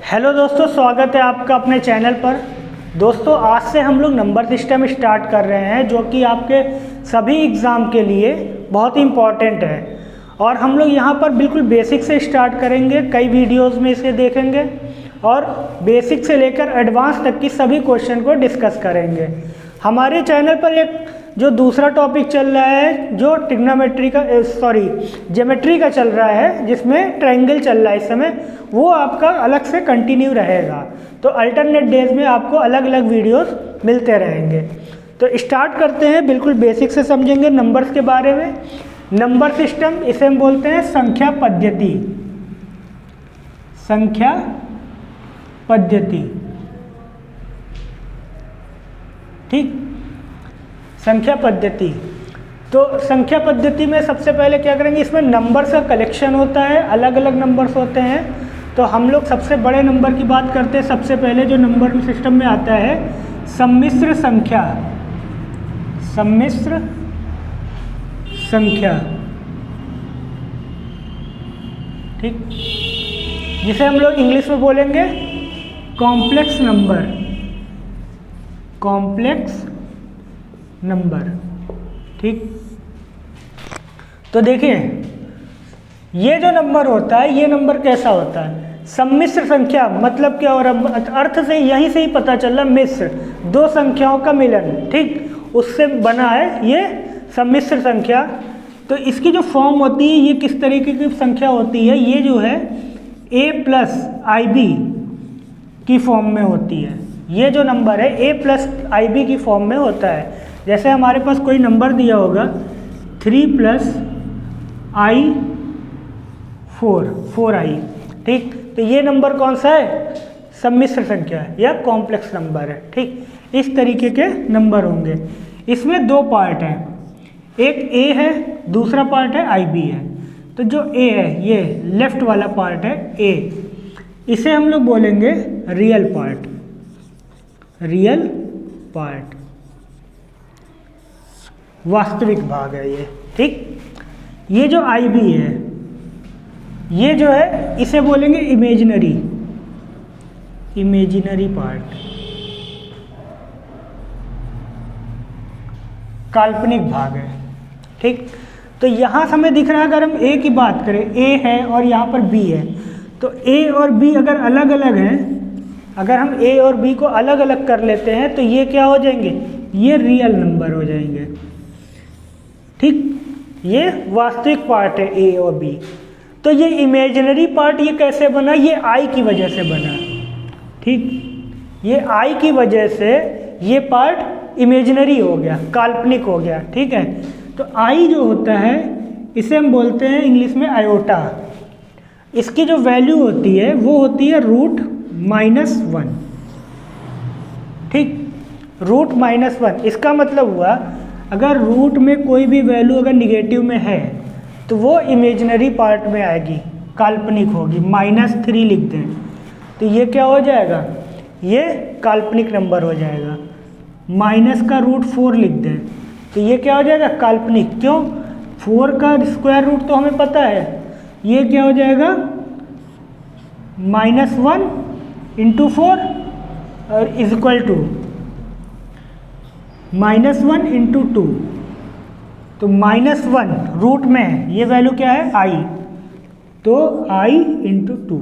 Hello दोस्तों, स्वागत है आपका अपने चैनल पर। दोस्तों, आज से हम लोग नंबर सिस्टम स्टार्ट कर रहे हैं जो कि आपके सभी एग्ज़ाम के लिए बहुत ही इम्पॉर्टेंट है। और हम लोग यहाँ पर बिल्कुल बेसिक से स्टार्ट करेंगे, कई वीडियोस में इसे देखेंगे और बेसिक से लेकर एडवांस तक की सभी क्वेश्चन को डिस्कस करेंगे। हमारे चैनल पर एक जो दूसरा टॉपिक चल रहा है जो ज्योमेट्री का चल रहा है, जिसमें ट्रायंगल चल रहा है इस समय, वो आपका अलग से कंटिन्यू रहेगा। तो अल्टरनेट डेज में आपको अलग अलग वीडियोस मिलते रहेंगे। तो स्टार्ट करते हैं, बिल्कुल बेसिक से समझेंगे नंबर्स के बारे में। नंबर सिस्टम, इसे हम बोलते हैं संख्या पद्धति। संख्या पद्धति, ठीक, संख्या पद्धति। तो संख्या पद्धति में सबसे पहले क्या करेंगे, इसमें नंबर्स का कलेक्शन होता है, अलग अलग नंबर्स होते हैं। तो हम लोग सबसे बड़े नंबर की बात करते हैं। सबसे पहले जो नंबर सिस्टम में आता है सम्मिश्र संख्या। सम्मिश्र संख्या, ठीक, जिसे हम लोग इंग्लिश में बोलेंगे कॉम्प्लेक्स नंबर। कॉम्प्लेक्स नंबर, ठीक। तो देखिए, ये जो नंबर होता है, ये नंबर कैसा होता है, सम्मिश्र संख्या। मतलब क्या हो रहा, अर्थ से यहीं से ही पता चल रहा, मिश्र, दो संख्याओं का मिलन, ठीक, उससे बना है ये सम्मिश्र संख्या। तो इसकी जो फॉर्म होती है, ये किस तरीके की संख्या होती है, ये जो है a प्लस IB की फॉर्म में होती है। ये जो नंबर है a प्लस IB की फॉर्म में होता है। जैसे हमारे पास कोई नंबर दिया होगा 3 प्लस I 4i, ठीक। तो ये नंबर कौन सा है, सम्मिश्र संख्या है या कॉम्प्लेक्स नंबर है, ठीक। इस तरीके के नंबर होंगे। इसमें दो पार्ट हैं, एक a है, दूसरा पार्ट है IB है। तो जो a है, ये लेफ्ट वाला पार्ट है a, इसे हम लोग बोलेंगे रियल पार्ट। रियल पार्ट, वास्तविक भाग है ये, ठीक। ये जो IB है, ये जो है इसे बोलेंगे इमेजिनरी। इमेजिनरी पार्ट, काल्पनिक भाग है, ठीक। तो यहाँ हमें दिख रहा है, अगर हम A की बात करें, A है और यहाँ पर B है, तो A और B अगर अलग अलग हैं, अगर हम A और B को अलग अलग कर लेते हैं तो ये क्या हो जाएंगे, ये रियल नंबर हो जाएंगे, ठीक। ये वास्तविक पार्ट है A और B। तो ये इमेजिनरी पार्ट ये कैसे बना, ये I की वजह से बना, ठीक। ये I की वजह से ये पार्ट इमेजिनरी हो गया, काल्पनिक हो गया, ठीक है। तो I जो होता है, इसे हम बोलते हैं इंग्लिश में आयोटा। इसकी जो वैल्यू होती है वो होती है √-1, ठीक, √-1। इसका मतलब हुआ, अगर रूट में कोई भी वैल्यू अगर निगेटिव में है तो वो इमेजिनरी पार्ट में आएगी, काल्पनिक होगी। -3 लिख दें तो ये क्या हो जाएगा, ये काल्पनिक नंबर हो जाएगा। माइनस का √4 लिख दें तो ये क्या हो जाएगा, काल्पनिक। क्यों, 4 का स्क्वायर रूट तो हमें पता है, ये क्या हो जाएगा, -1 × 4 और इक्वल टू -1 × 2। तो -1 रूट में है, ये वैल्यू क्या है, I, तो I × 2,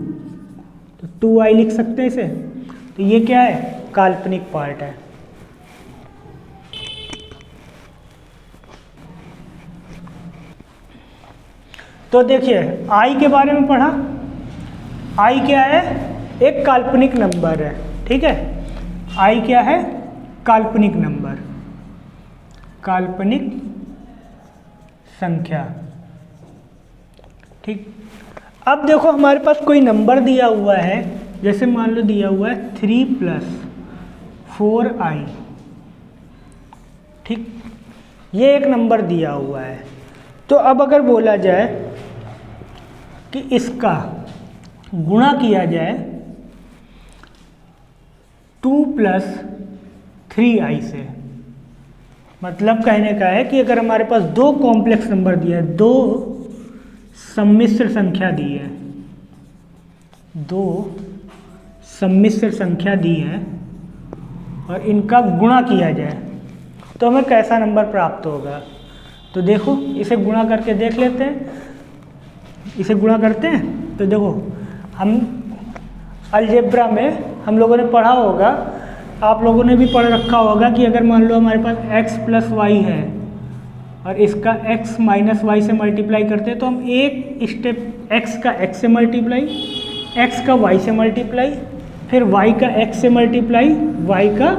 तो 2i लिख सकते हैं इसे। तो ये क्या है, काल्पनिक पार्ट है। तो देखिए, I के बारे में पढ़ा, I क्या है, एक काल्पनिक नंबर है, ठीक है। I क्या है, काल्पनिक नंबर, काल्पनिक संख्या, ठीक। अब देखो, हमारे पास कोई नंबर दिया हुआ है, जैसे मान लो दिया हुआ है 3 + 4i, ठीक। ये एक नंबर दिया हुआ है। तो अब अगर बोला जाए कि इसका गुणा किया जाए 2 + 3i से, मतलब कहने का है कि अगर हमारे पास दो कॉम्प्लेक्स नंबर दिया है, दो सम्मिश्र संख्या दी है, दो सम्मिश्र संख्या दी है और इनका गुणा किया जाए तो हमें कैसा नंबर प्राप्त होगा। तो देखो इसे गुणा करके देख लेते हैं। इसे गुणा करते हैं तो देखो हम अलजेब्रा में हम लोगों ने पढ़ा होगा, आप लोगों ने भी पढ़ रखा होगा कि अगर मान लो हमारे पास x प्लस वाई है और इसका x माइनस वाई से मल्टीप्लाई करते हैं तो हम एक स्टेप x का x से मल्टीप्लाई, x का y से मल्टीप्लाई, फिर y का x से मल्टीप्लाई, y का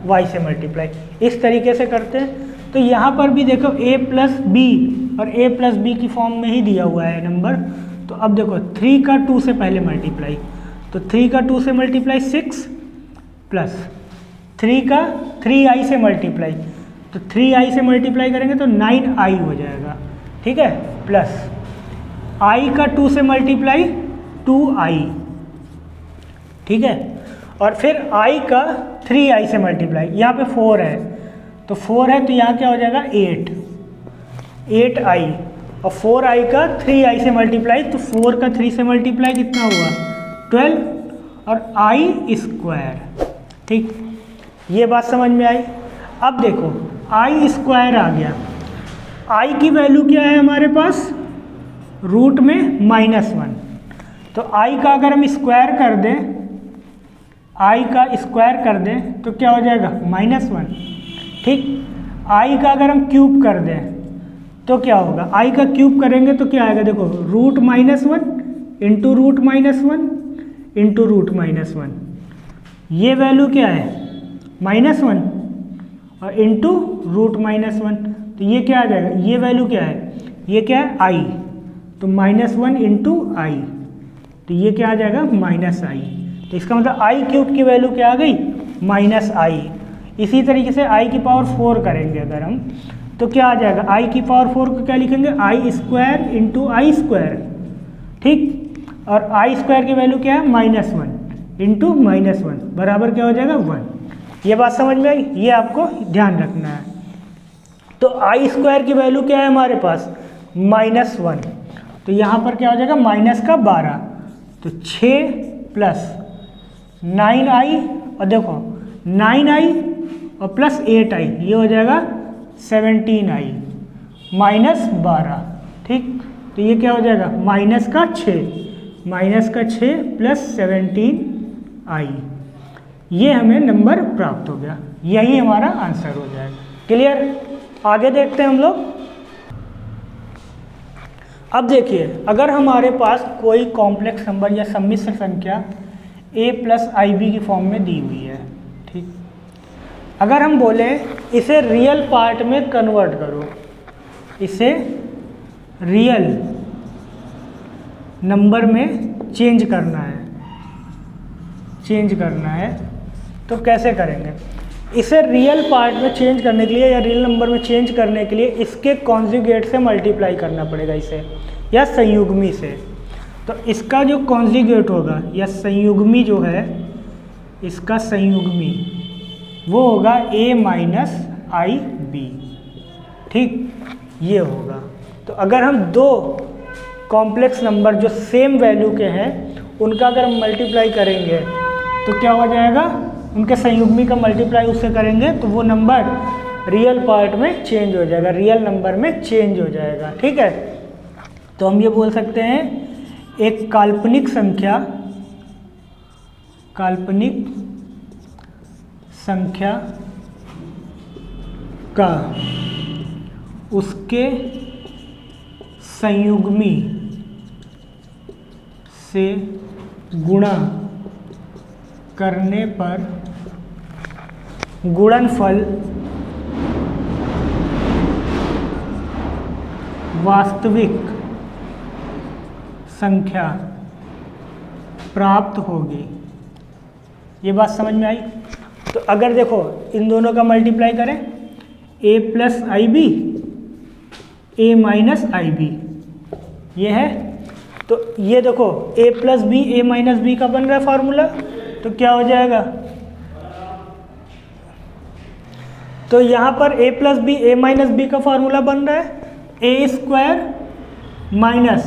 y से मल्टीप्लाई, इस तरीके से करते हैं। तो यहाँ पर भी देखो a प्लस बी और a प्लस बी की फॉर्म में ही दिया हुआ है नंबर। तो अब देखो 3 का 2 से पहले मल्टीप्लाई, तो 3 का 2 से मल्टीप्लाई 6 प्लस 3 का 3i से मल्टीप्लाई, तो 3i से मल्टीप्लाई करेंगे तो 9i हो जाएगा, ठीक है, प्लस i का 2 से मल्टीप्लाई 2i, ठीक है, और फिर i का 3i से मल्टीप्लाई, यहाँ पे 4 है तो 4 है तो यहाँ क्या हो जाएगा 8i और 4i का 3i से मल्टीप्लाई, तो 4 का 3 से मल्टीप्लाई कितना हुआ 12 और i स्क्वायर, ठीक, ये बात समझ में आई। अब देखो i स्क्वायर आ गया, i की वैल्यू क्या है हमारे पास रूट में -1, तो i का अगर हम स्क्वायर कर दें, i का स्क्वायर कर दें तो क्या हो जाएगा -1, ठीक। i का अगर हम क्यूब कर दें तो क्या होगा, i का क्यूब करेंगे तो क्या आएगा, देखो root -1 into root -1 into root -1, ये वैल्यू क्या है -1 और इंटू रूट -1, तो ये क्या आ जाएगा, ये वैल्यू क्या है, ये क्या है i, तो -1 इंटू आई, तो ये क्या आ जाएगा -i, तो इसका मतलब i क्यूब की वैल्यू क्या आ गई -i। इसी तरीके से i की पावर 4 करेंगे अगर हम तो क्या आ जाएगा, i की पावर 4 को क्या लिखेंगे i square into I square, ठीक, और आई स्क्वायर की वैल्यू क्या है -1 इंटू -1 बराबर क्या हो जाएगा 1। ये बात समझ में आई, ये आपको ध्यान रखना है। तो आई स्क्वायर की वैल्यू क्या है हमारे पास -1, तो यहाँ पर क्या हो जाएगा -12, तो 6 प्लस 9i और देखो 9i और प्लस 8i, ये हो जाएगा 17i -12, ठीक, तो ये क्या हो जाएगा -6 प्लस 17i, ये हमें नंबर प्राप्त हो गया, यही हमारा आंसर हो जाएगा। क्लियर, आगे देखते हैं हम लोग। अब देखिए अगर हमारे पास कोई कॉम्प्लेक्स नंबर या सम्मिश्र संख्या a प्लस IB की फॉर्म में दी हुई है, ठीक, अगर हम बोले इसे रियल पार्ट में कन्वर्ट करो, इसे रियल नंबर में चेंज करना है तो कैसे करेंगे। इसे रियल पार्ट में चेंज करने के लिए या रियल नंबर में चेंज करने के लिए इसके कॉन्जुगेट से मल्टीप्लाई करना पड़ेगा इसे, या संयुग्मी से। तो इसका जो कॉन्जुगेट होगा या संयुग्मी जो है, इसका संयुग्मी वो होगा a माइनस IB, ठीक, ये होगा। तो अगर हम दो कॉम्प्लेक्स नंबर जो सेम वैल्यू के हैं उनका अगर हम मल्टीप्लाई करेंगे तो क्या हो जाएगा, उनके संयुग्मी का मल्टीप्लाई उससे करेंगे तो वो नंबर रियल पार्ट में चेंज हो जाएगा, रियल नंबर में चेंज हो जाएगा, ठीक है। तो हम ये बोल सकते हैं एक काल्पनिक संख्या का उसके संयुग्मी से गुणा करने पर गुणनफल वास्तविक संख्या प्राप्त होगी। ये बात समझ में आई। तो अगर देखो इन दोनों का मल्टीप्लाई करें a plus IB a minus IB, ये है, तो ये देखो a plus B a minus B का बन रहा है फार्मूला, तो क्या हो जाएगा, तो यहाँ पर a plus B a minus B का फार्मूला बन रहा है a square minus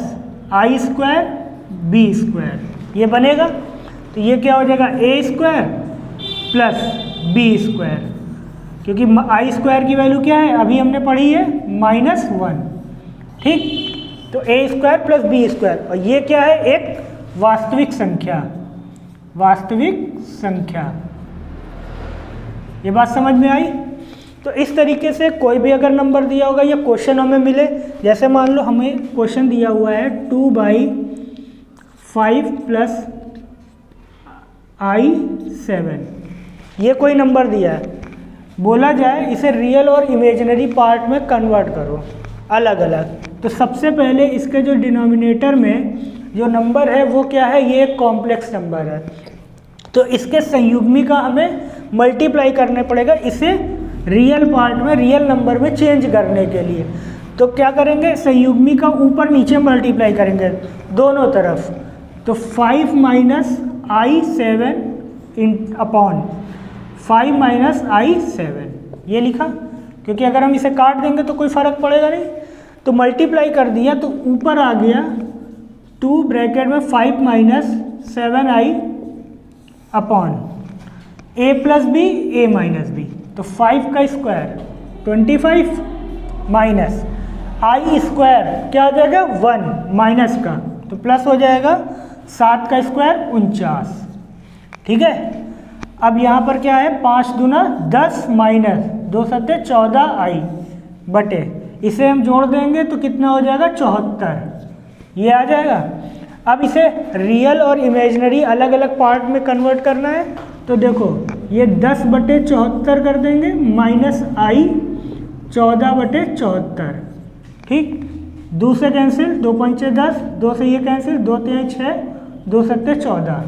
I square B square, ये बनेगा। तो ये क्या हो जाएगा A square plus B square, क्योंकि आई स्क्वायर की वैल्यू क्या है अभी हमने पढ़ी है -1, ठीक। तो ए स्क्वायर प्लस बी स्क्वायर, और ये क्या है एक वास्तविक संख्या, वास्तविक संख्या। ये बात समझ में आई। तो इस तरीके से कोई भी अगर नंबर दिया होगा या क्वेश्चन हमें मिले, जैसे मान लो हमें क्वेश्चन दिया हुआ है 2/5 + i7, ये कोई नंबर दिया है, बोला जाए इसे रियल और इमेजिनरी पार्ट में कन्वर्ट करो अलग अलग। तो सबसे पहले इसके जो डिनोमिनेटर में जो नंबर है वो क्या है, ये एक कॉम्प्लेक्स नंबर है, तो इसके संयुग्मी का हमें मल्टीप्लाई करने पड़ेगा इसे रियल पार्ट में, रियल नंबर में चेंज करने के लिए। तो क्या करेंगे, संयुग्मी का ऊपर नीचे मल्टीप्लाई करेंगे दोनों तरफ। तो 5 - i7 अपॉन 5 - i7 ये लिखा, क्योंकि अगर हम इसे काट देंगे तो कोई फर्क पड़ेगा नहीं। तो मल्टीप्लाई कर दिया तो ऊपर आ गया 2 ब्रैकेट में 5 - 7i upon a + b a - b, तो 5 का स्क्वायर 25 माइनस आई स्क्वायर क्या हो जाएगा 1 माइनस का, तो प्लस हो जाएगा 7 का स्क्वायर 49, ठीक है। अब यहाँ पर क्या है 5 दूना 10 माइनस 2 सत्ते 14i बटे, इसे हम जोड़ देंगे तो कितना हो जाएगा 74, ये आ जाएगा। अब इसे रियल और इमेजिनरी अलग अलग पार्ट में कन्वर्ट करना है, तो देखो ये 10/74 कर देंगे -i 14/74, ठीक। 2 से कैंसिल, 2 पंचे 10, 2 से ये कैंसिल, 2 3 6, 2 सत्ते 14,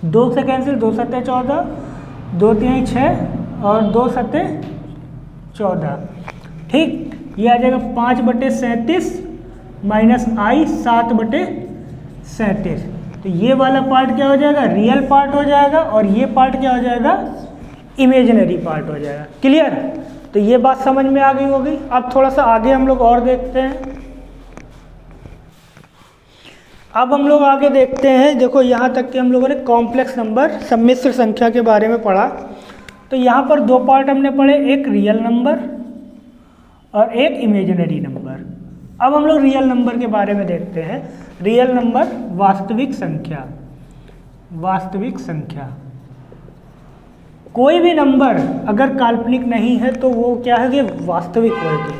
2 से कैंसिल, 2 सत्ते 14, 2 3 6 और 2 सत्ते 14, ठीक। ये आ जाएगा 5/37 माइनस i 7/37, तो ये वाला पार्ट क्या हो जाएगा रियल पार्ट हो जाएगा, और ये पार्ट क्या हो जाएगा इमेजिनरी पार्ट हो जाएगा। क्लियर। तो ये बात समझ में आ गई होगी। अब थोड़ा सा आगे हम लोग और देखते हैं। अब हम लोग आगे देखते हैं, देखो यहाँ तक कि हम लोगों ने कॉम्प्लेक्स नंबर सम्मिश्र संख्या के बारे में पढ़ा। तो यहाँ पर 2 पार्ट हमने पढ़े, एक रियल नंबर और एक इमेजिनरी नंबर। अब हम लोग रियल नंबर के बारे में देखते हैं। रियल नंबर वास्तविक संख्या, वास्तविक संख्या। कोई भी नंबर अगर काल्पनिक नहीं है तो वो क्या है कि वास्तविक होगी।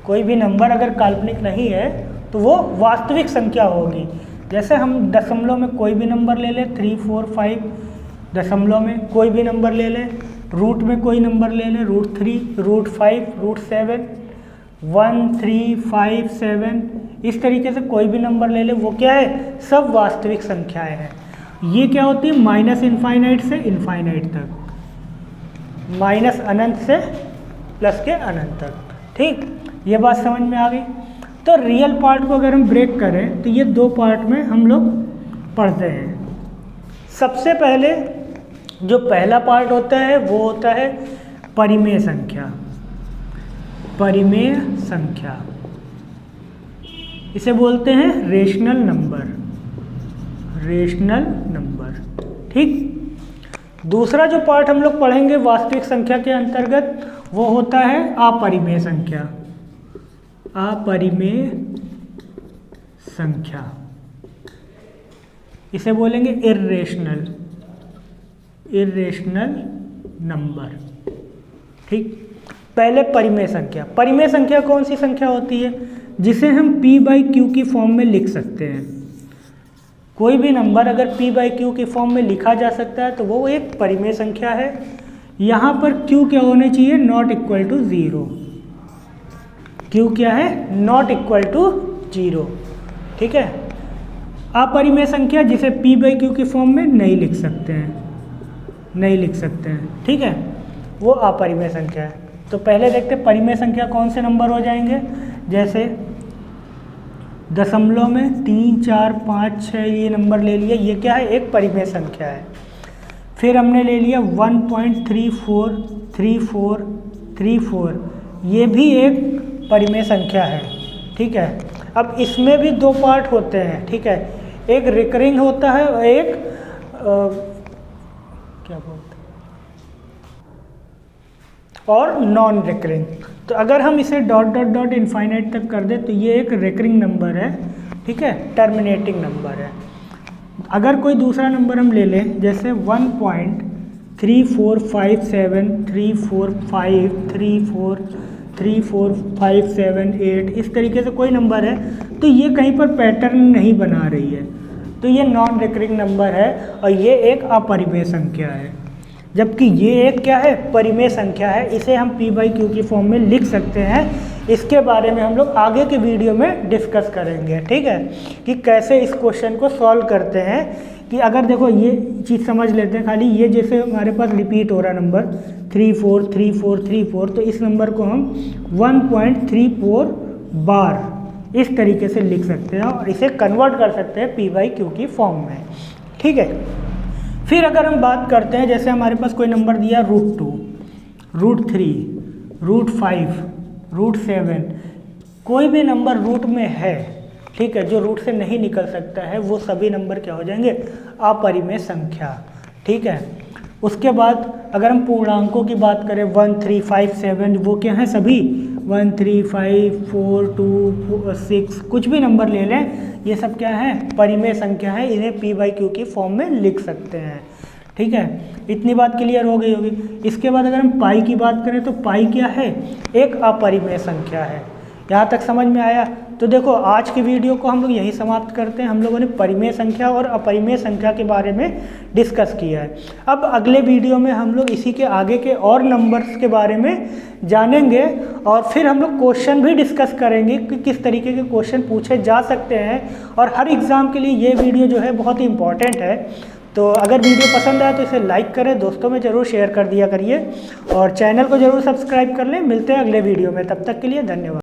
कोई भी नंबर अगर काल्पनिक नहीं है तो वो वास्तविक संख्या होगी। जैसे हम दशमलव में कोई भी नंबर ले लें 3 4 5, दशमलव में कोई भी नंबर ले लें, रूट में कोई नंबर ले लें √3, √5, √7, 1 3 5 7, इस तरीके से कोई भी नंबर ले लें, वो क्या है सब वास्तविक संख्याएं हैं। ये क्या होती है -∞ से इनफाइनाइट तक, माइनस अनंत से प्लस के अनंत तक, ठीक। ये बात समझ में आ गई। तो रियल पार्ट को अगर हम ब्रेक करें तो ये 2 पार्ट में हम लोग पढ़ते हैं। सबसे पहले जो पहला पार्ट होता है वो होता है परिमेय संख्या। परिमेय संख्या इसे बोलते हैं रेशनल नंबर, रेशनल नंबर, ठीक। दूसरा जो पार्ट हम लोग पढ़ेंगे वास्तविक संख्या के अंतर्गत वो होता है अपरिमेय संख्या, अपरिमेय संख्या। इसे बोलेंगे इर्रेशनल, इर्रेशनल नंबर, ठीक। पहले परिमेय संख्या। परिमेय संख्या कौन सी संख्या होती है जिसे हम p/q की फॉर्म में लिख सकते हैं। कोई भी नंबर अगर p/q की फॉर्म में लिखा जा सकता है तो वो एक परिमेय संख्या है। यहाँ पर q क्या होने चाहिए ≠ 0। q क्या है ≠ 0, ठीक है। अपरिमेय संख्या जिसे p/q की फॉर्म में नहीं लिख सकते हैं, नहीं लिख सकते हैं, ठीक है, वो अपरिमेय संख्या है। तो पहले देखते हैं परिमेय संख्या कौन से नंबर हो जाएंगे। जैसे दशमलव में 3 4 5 6 ये नंबर ले लिया, ये क्या है एक परिमेय संख्या है। फिर हमने ले लिया 1.343434, ये भी एक परिमेय संख्या है, ठीक है। अब इसमें भी 2 पार्ट होते हैं, ठीक है, एक रिकरिंग होता है और एक क्या बोलते हैं, और नॉन रिकरिंग। तो अगर हम इसे डॉट डॉट डॉट इनफाइनाइट तक कर दें तो ये एक रिकरिंग नंबर है, ठीक है, टर्मिनेटिंग नंबर है। अगर कोई दूसरा नंबर हम ले लें जैसे 1.34573434534343578, इस तरीके से कोई नंबर है तो ये कहीं पर पैटर्न नहीं बना रही है, तो ये नॉन रिकरिंग नंबर है और ये एक अपरिमेय संख्या है। जबकि ये एक क्या है, परिमेय संख्या है, इसे हम p/q की फॉर्म में लिख सकते हैं। इसके बारे में हम लोग आगे के वीडियो में डिस्कस करेंगे, ठीक है, कि कैसे इस क्वेश्चन को सॉल्व करते हैं। कि अगर देखो ये चीज़ समझ लेते हैं खाली, ये जैसे हमारे पास रिपीट हो रहा नंबर 343434, तो इस नंबर को हम 1.34 बार इस तरीके से लिख सकते हैं और इसे कन्वर्ट कर सकते हैं p/q की फॉर्म में, ठीक है। फिर अगर हम बात करते हैं, जैसे हमारे पास कोई नंबर दिया √2, √3, √5, √7, कोई भी नंबर रूट में है, ठीक है, जो रूट से नहीं निकल सकता है, वो सभी नंबर क्या हो जाएंगे, अपरिमेय संख्या, ठीक है। उसके बाद अगर हम पूर्णांकों की बात करें 1, 3, 5, 7, वो क्या है, सभी 1, 3, 5, 4, 2, 6, कुछ भी नंबर ले लें, ये सब क्या है, परिमेय संख्या है, इन्हें p/q की फॉर्म में लिख सकते हैं, ठीक है। इतनी बात क्लियर हो गई होगी। इसके बाद अगर हम पाई की बात करें तो पाई क्या है, एक अपरिमेय संख्या है। यहाँ तक समझ में आया? तो देखो आज की वीडियो को हम लोग यहीं समाप्त करते हैं। हम लोगों ने परिमेय संख्या और अपरिमेय संख्या के बारे में डिस्कस किया है। अब अगले वीडियो में हम लोग इसी के आगे के और नंबर्स के बारे में जानेंगे और फिर हम लोग क्वेश्चन भी डिस्कस करेंगे कि किस तरीके के क्वेश्चन पूछे जा सकते हैं। और हर एग्ज़ाम के लिए ये वीडियो जो है बहुत ही इंपॉर्टेंट है। तो अगर वीडियो पसंद आए तो इसे लाइक करें, दोस्तों में ज़रूर शेयर कर दिया करिए और चैनल को ज़रूर सब्सक्राइब कर लें। मिलते हैं अगले वीडियो में, तब तक के लिए धन्यवाद।